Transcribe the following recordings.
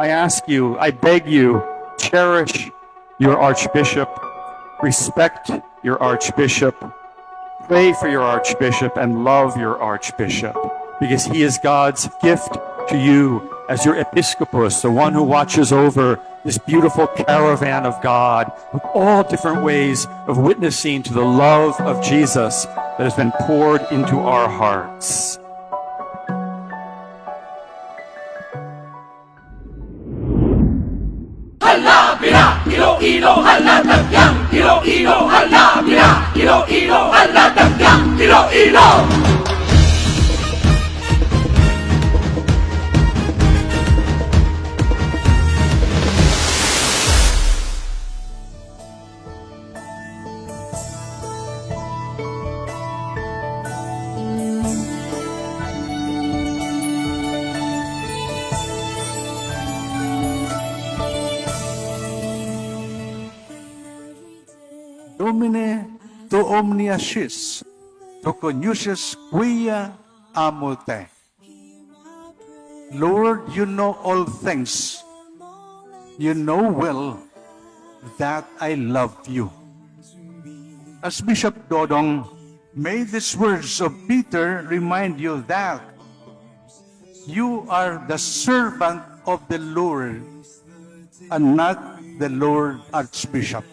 I ask you, I beg you, cherish your Archbishop, respect your Archbishop, pray for your Archbishop, and love your Archbishop, because he is God's gift to you as your Episcopus, the one who watches over this beautiful caravan of God with all different ways of witnessing to the love of Jesus that has been poured into our hearts. Halabira, Iloilo, halatagyang, Iloilo, halabira, Iloilo, halatagyang, Iloilo. Domine, to omnia sis, to coniusius quia amo te. Lord, you know all things. You know well that I love you. As Bishop Dodong, may these words of Peter remind you that you are the servant of the Lord and not the Lord Archbishop.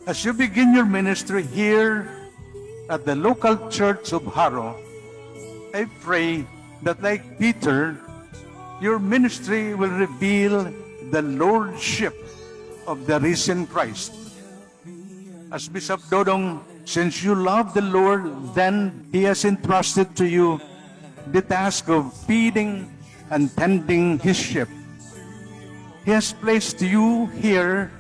As you begin your ministry here at the local church of Jaro, I pray that like Peter, your ministry will reveal the lordship of the risen Christ. As Bishop Dodong, since you love the Lord, then He has entrusted to you the task of feeding and tending His sheep. He has placed you here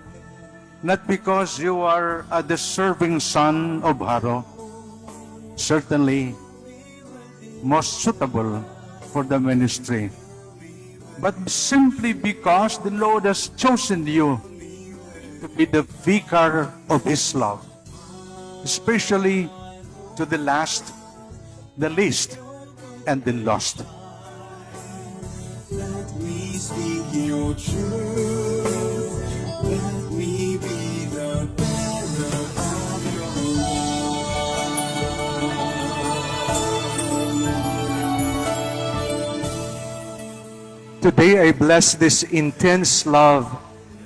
not because you are a deserving son of Jaro, certainly most suitable for the ministry, but simply because the Lord has chosen you to be the vicar of His love, especially to the last, the least, and the lost. Let me speak your truth. Let me be the bearer of your love. Today I bless this intense love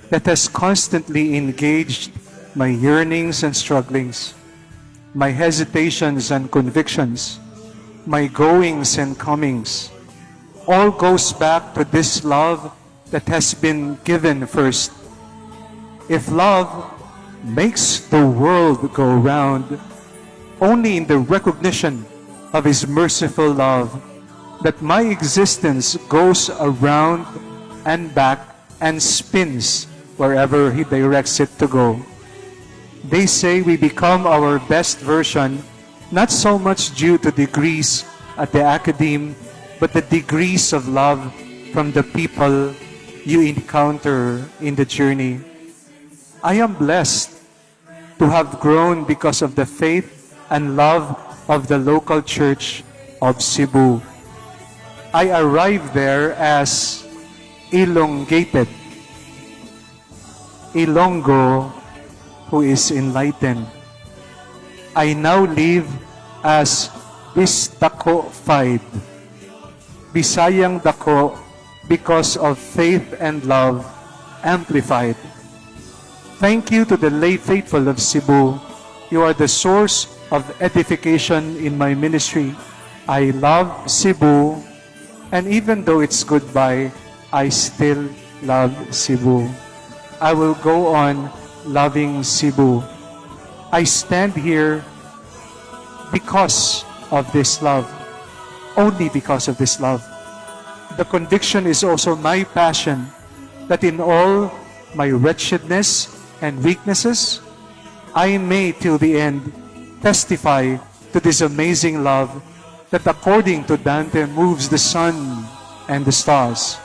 that has constantly engaged my yearnings and strugglings, my hesitations and convictions, my goings and comings. All goes back to this love that has been given first. If love makes the world go round, only in the recognition of His merciful love that my existence goes around and back and spins wherever He directs it to go. They say we become our best version not so much due to degrees at the academe, but the degrees of love from the people you encounter in the journey. I am blessed to have grown because of the faith and love of the local church of Cebu. I arrived there as elongated, Ilonggo who is enlightened. I now live as Bistako-fied, Bisayang Dako, because of faith and love amplified. Thank you to the lay faithful of Cebu. You are the source of edification in my ministry. I love Cebu, and even though it's goodbye, I still love Cebu. I will go on loving Cebu. I stand here because of this love, only because of this love. The conviction is also my passion that in all my wretchedness and weaknesses, I may till the end testify to this amazing love that according to Dante moves the sun and the stars.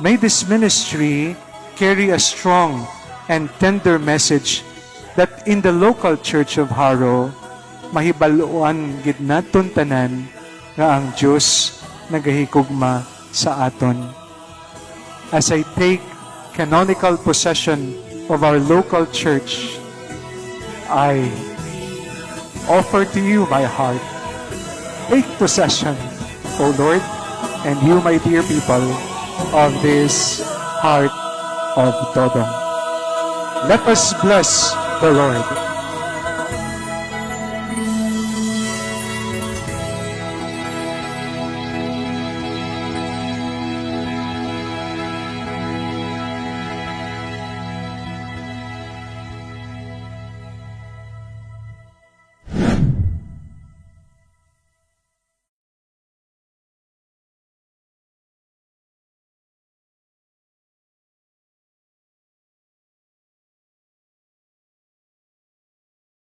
May this ministry carry a strong and tender message that in the local church of Jaro, mahibaluan gid naton tanan nga ang Diyos nagahigugma sa aton. As I take canonical possession of our local church, I offer to you my heart. Take possession, O Lord, and you, my dear people, of this heart of Dodong. Let us bless the Lord.